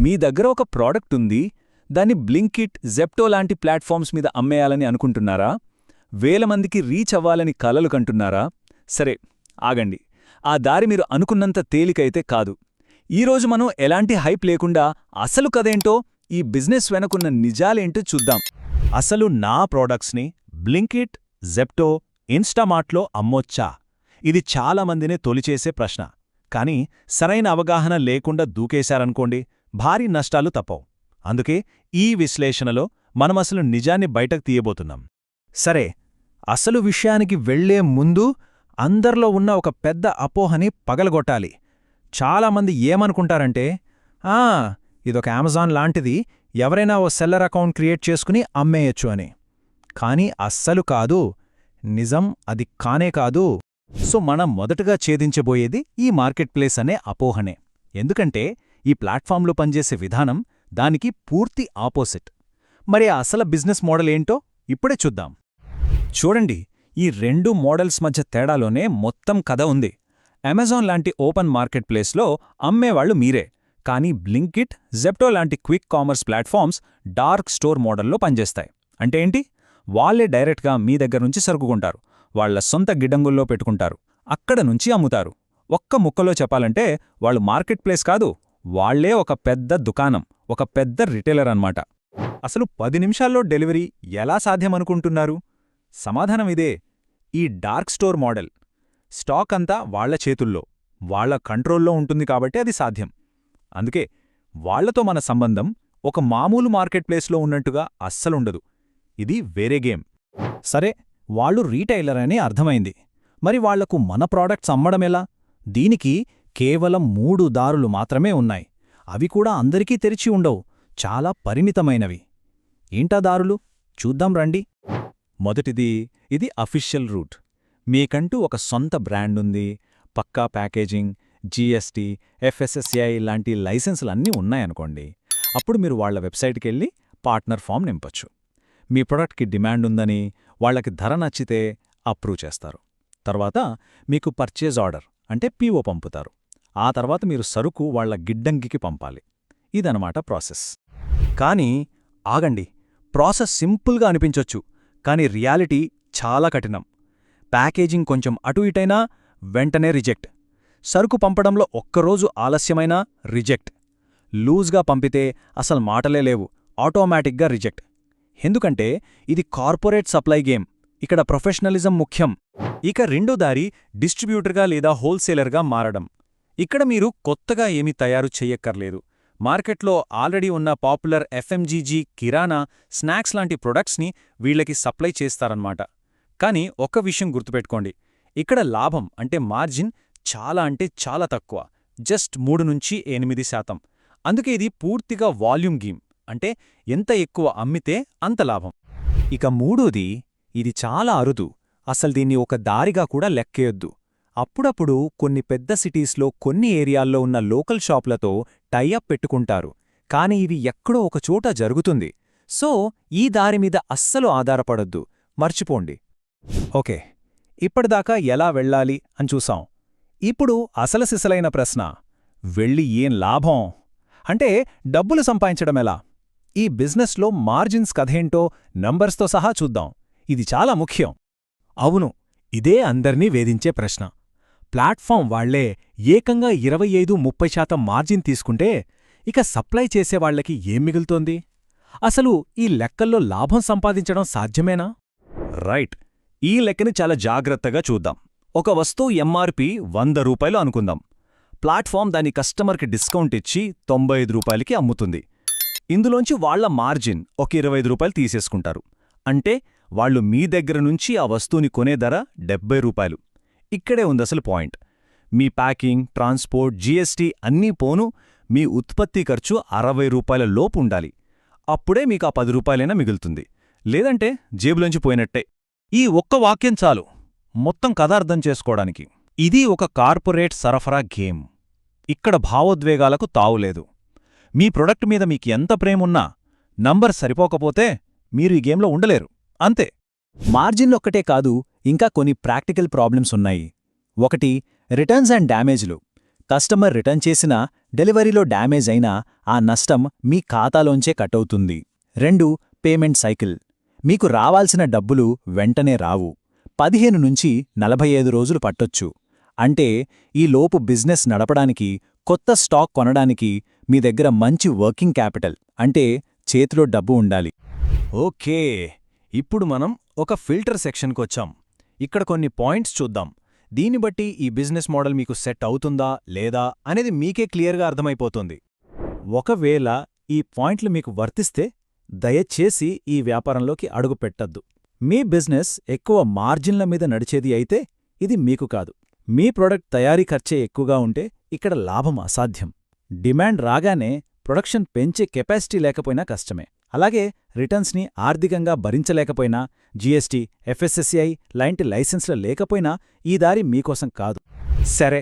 మీ దగ్గర ఒక ప్రోడక్ట్ ఉంది, దాన్ని బ్లింకిట్, జెప్టో లాంటి ప్లాట్ఫామ్స్ మీద అమ్మేయాలని అనుకుంటున్నారా? వేల మందికి రీచ్ అవ్వాలని కలలు కంటున్నారా? సరే, ఆగండి. ఆ దారి మీరు అనుకున్నంత తేలికైతే కాదు. ఈరోజు మనం ఎలాంటి హైప్ లేకుండా అసలు కదేంటో, ఈ బిజినెస్ వెనకున్న నిజాలేంటో చూద్దాం. అసలు నా ప్రోడక్ట్స్ని బ్లింకిట్, జెప్టో, ఇన్స్టామార్ట్లో అమ్మొచ్చా? ఇది చాలామందినే తొలిచేసే ప్రశ్న. కానీ సరైన అవగాహన లేకుండా దూకేశారనుకోండి, భారీ నష్టాలు తప్పవు. అందుకే ఈ విశ్లేషణలో మనమసలు నిజాన్ని బయటకు తీయబోతున్నాం. సరే, అసలు విషయానికి వెళ్లే ముందు అందర్లో ఉన్న ఒక పెద్ద అపోహని పగలగొట్టాలి. చాలామంది ఏమనుకుంటారంటే, ఇదొక అమెజాన్ లాంటిది, ఎవరైనా ఓ సెల్లర్ అకౌంట్ క్రియేట్ చేసుకుని అమ్మేయచ్చు అని. కానీ అస్సలు కాదు. నిజం అది కానే కాదు. సో మనం మొదటగా ఛేదించబోయేది ఈ మార్కెట్ ప్లేస్ అనే అపోహనే. ఎందుకంటే ఈ ప్లాట్ఫామ్లో పనిచేసే విధానం దానికి పూర్తి ఆపోజిట్. మరి ఆ అసలు బిజినెస్ మోడల్ ఏంటో ఇప్పుడే చూద్దాం. చూడండి, ఈ రెండు మోడల్స్ మధ్య తేడాలోనే మొత్తం కథ ఉంది. అమెజాన్ లాంటి ఓపెన్ మార్కెట్ ప్లేస్లో అమ్మేవాళ్లు మీరే. కానీ బ్లింకిట్, జెప్టో లాంటి quick commerce platforms dark store మోడల్లో పనిచేస్తాయి. అంటే ఏంటి? వాళ్లే డైరెక్ట్గా మీ దగ్గర్నుంచి సరుకుకుంటారు, వాళ్ల సొంత గిడ్డంగుల్లో పెట్టుకుంటారు, అక్కడ నుంచి అమ్ముతారు. ఒక్క ముక్కలో చెప్పాలంటే వాళ్ళు మార్కెట్ ప్లేస్ కాదు, వాళ్లే ఒక పెద్ద దుకాణం, ఒక పెద్ద రిటైలర్ అన్నమాట. అసలు 10 నిమిషాల్లో డెలివరీ ఎలా సాధ్యమనుకుంటున్నారు? సమాధానం ఇదే, ఈ డార్క్ స్టోర్ మోడల్. స్టాక్ అంతా వాళ్ల చేతుల్లో, వాళ్ల కంట్రోల్లో ఉంటుంది కాబట్టి అది సాధ్యం. అందుకే వాళ్లతో మన సంబంధం ఒక మామూలు మార్కెట్ ప్లేస్లో ఉన్నట్టుగా అస్సలుండదు. ఇది వేరే గేమ్. సరే, వాళ్ళు రీటైలర్ అని అర్థమైంది. మరి వాళ్లకు మన ప్రాడక్ట్స్ అమ్మడమెలా? దీనికి కేవలం 3 దారులు మాత్రమే ఉన్నాయి. అవి కూడా అందరికీ తెరిచి ఉండవు, చాలా పరిమితమైనవి. ఏంటా దారులు? చూద్దాం రండి. మొదటిది, ఇది అఫీషియల్ రూట్. మీకంటూ ఒక సొంత బ్రాండుంది, పక్కా ప్యాకేజింగ్, జీఎస్టీ, ఎఫ్ఎస్ఎస్ఐ లాంటి లైసెన్సులన్నీ ఉన్నాయనుకోండి. అప్పుడు మీరు వాళ్ల వెబ్సైట్కెళ్ళి పార్ట్నర్ ఫామ్ నింపొచ్చు. మీ ప్రొడక్ట్కి డిమాండ్ ఉందని, వాళ్లకి ధర నచ్చితే అప్రూవ్ చేస్తారు. తర్వాత మీకు పర్చేజ్ ఆర్డర్ అంటే పీఓ పంపుతారు. ఆ తర్వాత మీరు సరుకు వాళ్ల గిడ్డంగికి పంపాలి. ఇదనమాట ప్రాసెస్. కానీ ఆగండి, ప్రాసెస్ సింపుల్గా అనిపించొచ్చు, కానీ రియాలిటీ చాలా కఠినం. ప్యాకేజింగ్ కొంచెం అటు ఇటైనా వెంటనే రిజెక్ట్. సరుకు పంపడంలో ఒక్కరోజు ఆలస్యమైనా రిజెక్ట్. లూజ్గా పంపితే అసలు మాటలే లేవు, ఆటోమేటిక్గా రిజెక్ట్. ఎందుకంటే ఇది కార్పొరేట్ సప్లై గేమ్. ఇక్కడ ప్రొఫెషనలిజం ముఖ్యం. ఇక రెండో దారి డిస్ట్రిబ్యూటర్గా లేదా హోల్సేలర్గా మారడం. ఇక్కడ మీరు కొత్తగా ఏమీ తయారు చెయ్యక్కర్లేదు. మార్కెట్లో ఆల్రెడీ ఉన్న పాపులర్ ఎఫ్ఎంజీజీ, కిరాణా, స్నాక్స్ లాంటి ప్రొడక్ట్స్ని వీళ్లకి సప్లై చేస్తారన్నమాట. కానీ ఒక్క విషయం గుర్తుపెట్టుకోండి, ఇక్కడ లాభం అంటే మార్జిన్ చాలా తక్కువ, జస్ట్ 3-8%. అందుకే ఇది పూర్తిగా వాల్యూమ్ గేమ్. అంటే ఎంత ఎక్కువ అమ్మితే అంత లాభం. ఇక మూడోది, ఇది చాలా అరుదు, అసలు దీన్ని ఒక దారిగా కూడా లెక్కేయొద్దు. అప్పుడప్పుడు కొన్ని పెద్ద సిటీస్లో కొన్ని ఏరియాల్లో ఉన్న లోకల్ షాపులతో టైఅప్ పెట్టుకుంటారు. కాని ఇది ఎక్కడో ఒకచోట జరుగుతుంది. సో ఈ దారిమీద అస్సలు ఆధారపడొద్దు, మర్చిపోండి. ఓకే, ఇప్పటిదాకా ఎలా వెళ్ళాలి అని చూసాం. ఇప్పుడు అసలు సిసలైన ప్రశ్న, వెళ్ళి ఏం లాభం? అంటే డబ్బులు సంపాదించడమెలా? ఈ బిజినెస్లో మార్జిన్స్ కథేంటో నంబర్స్తో సహా చూద్దాం. ఇది చాలా ముఖ్యం. అవును, ఇదే అందర్నీ వేధించే ప్రశ్న. ప్లాట్ఫామ్ వాళ్లే ఏకంగా 25-30% మార్జిన్ తీసుకుంటే ఇక సప్లై చేసేవాళ్లకి ఏం మిగులుతోంది? అసలు ఈ లెక్కల్లో లాభం సంపాదించడం సాధ్యమేనా? రైట్, ఈ లెక్కని చాలా జాగ్రత్తగా చూద్దాం. ఒక వస్తువు ఎంఆర్పి ₹100 అనుకుందాం. ప్లాట్ఫామ్ దాని కస్టమర్కి డిస్కౌంట్ ఇచ్చి ₹95కి అమ్ముతుంది. ఇందులోంచి వాళ్ల మార్జిన్ ఒక ₹25 తీసేసుకుంటారు. అంటే వాళ్లు మీ దగ్గర నుంచి ఆ వస్తువుని కొనే ధర ₹70. ఇక్కడే ఉందసలు పాయింట్. మీ ప్యాకింగ్, ట్రాన్స్పోర్ట్, జీఎస్టీ అన్నీ పోను మీ ఉత్పత్తి ఖర్చు ₹60 లోపు ఉండాలి. అప్పుడే మీకు ఆ ₹10 మిగులుతుంది. లేదంటే జేబులోంచి పోయినట్టే. ఈ ఒక్క వాక్యం చాలు మొత్తం కథ అర్థం చేసుకోవడానికి. ఇది ఒక కార్పొరేట్ సరఫరా గేమ్. ఇక్కడ భావోద్వేగాలకు తావులేదు. మీ ప్రొడక్ట్ మీద మీకు ఎంత ప్రేమున్నా నంబర్ సరిపోకపోతే మీరు ఈ గేమ్లో ఉండలేరు, అంతే. మార్జిన్లొక్కటే కాదు, ఇంకా కొన్ని ప్రాక్టికల్ ప్రాబ్లమ్స్ ఉన్నాయి. ఒకటి, రిటర్న్స్ అండ్ డ్యామేజ్లు. కస్టమర్ రిటర్న్ చేసినా డెలివరీలో డ్యామేజ్ అయినా ఆ నష్టం మీ ఖాతాలోంచే కట్టవుతుంది. 2. Payment cycle. మీకు రావాల్సిన డబ్బులు వెంటనే రావు. 15 నుంచి 45 రోజులు పట్టొచ్చు. అంటే ఈలోపు బిజినెస్ నడపడానికి, కొత్త స్టాక్ కొనడానికి మీ దగ్గర మంచి వర్కింగ్ క్యాపిటల్ అంటే చేతిలో డబ్బు ఉండాలి. ఓకే, ఇప్పుడు మనం ఒక ఫిల్టర్ సెక్షన్కొచ్చాం. ఇక్కడ కొన్ని పాయింట్స్ చూద్దాం. దీన్ని బట్టి ఈ బిజినెస్ మోడల్ మీకు సెట్ అవుతుందా లేదా అనేది మీకే క్లియర్గా అర్థమైపోతుంది. ఒకవేళ ఈ పాయింట్లు మీకు వర్తిస్తే దయచేసి ఈ వ్యాపారంలోకి అడుగుపెట్టద్దు. మీ బిజినెస్ ఎక్కువ మార్జిన్ల మీద నడిచేది అయితే ఇది మీకు కాదు. మీ ప్రొడక్ట్ తయారీ ఖర్చే ఎక్కువగా ఉంటే ఇక్కడ లాభం అసాధ్యం. డిమాండ్ రాగానే ప్రొడక్షన్ పెంచే కెపాసిటీ లేకపోయినా కష్టమే. అలాగే రిటర్న్స్ని ఆర్థికంగా భరించలేకపోయినా, జీఎస్టీ, ఎఫ్ఎస్ఎస్ఐ లాంటి లైసెన్స్ల లేకపోయినా ఈ దారి మీకోసం కాదు. సరే,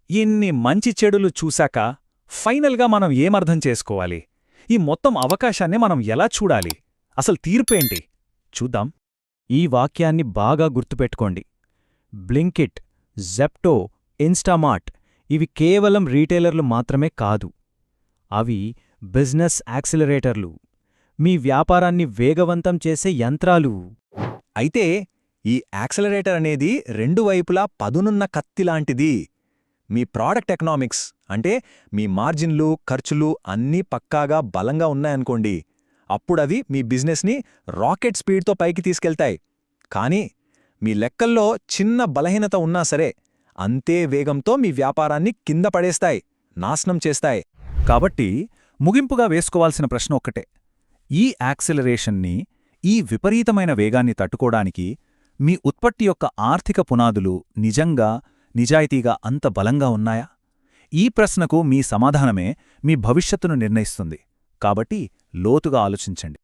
ఇన్ని మంచి చెడులు చూశాక ఫైనల్గా మనం ఏమర్థం చేసుకోవాలి? ఈ మొత్తం అవకాశాన్ని మనం ఎలా చూడాలి? అసలు తీర్పేంటి? చూద్దాం. ఈ వాక్యాన్ని బాగా గుర్తుపెట్టుకోండి. బ్లింకిట్, జెప్టో, ఇన్స్టామార్ట్ ఇవి కేవలం రీటైలర్లు మాత్రమే కాదు. అవి బిజినెస్ యాక్సిలరేటర్లు, మీ వ్యాపారాన్ని వేగవంతం చేసే యంత్రాలు. అయితే ఈ యాక్సలరేటర్ అనేది రెండు వైపులా పదునున్న కత్తిలాంటిది. మీ ప్రాడక్ట్ ఎకనామిక్స్ అంటే మీ మార్జిన్లు, ఖర్చులు అన్నీ పక్కాగా బలంగా ఉన్నాయనుకోండి, అప్పుడవి మీ బిజినెస్ని రాకెట్ స్పీడ్తో పైకి తీసుకెళ్తాయి. కానీ మీ లెక్కల్లో చిన్న బలహీనత ఉన్నా సరే అంతే వేగంతో మీ వ్యాపారాన్ని కింద పడేస్తాయి, నాశనం చేస్తాయి. కాబట్టి ముగింపుగా వేసుకోవాల్సిన ప్రశ్న ఒక్కటే. ఈ యాక్సిలరేషన్ని, ఈ విపరీతమైన వేగాన్ని తట్టుకోడానికి మీ ఉత్పత్తి యొక్క ఆర్థిక పునాదులు నిజంగా, నిజాయితీగా అంత బలంగా ఉన్నాయా? ఈ ప్రశ్నకు మీ సమాధానమే మీ భవిష్యత్తును నిర్ణయిస్తుంది. కాబట్టి లోతుగా ఆలోచించండి.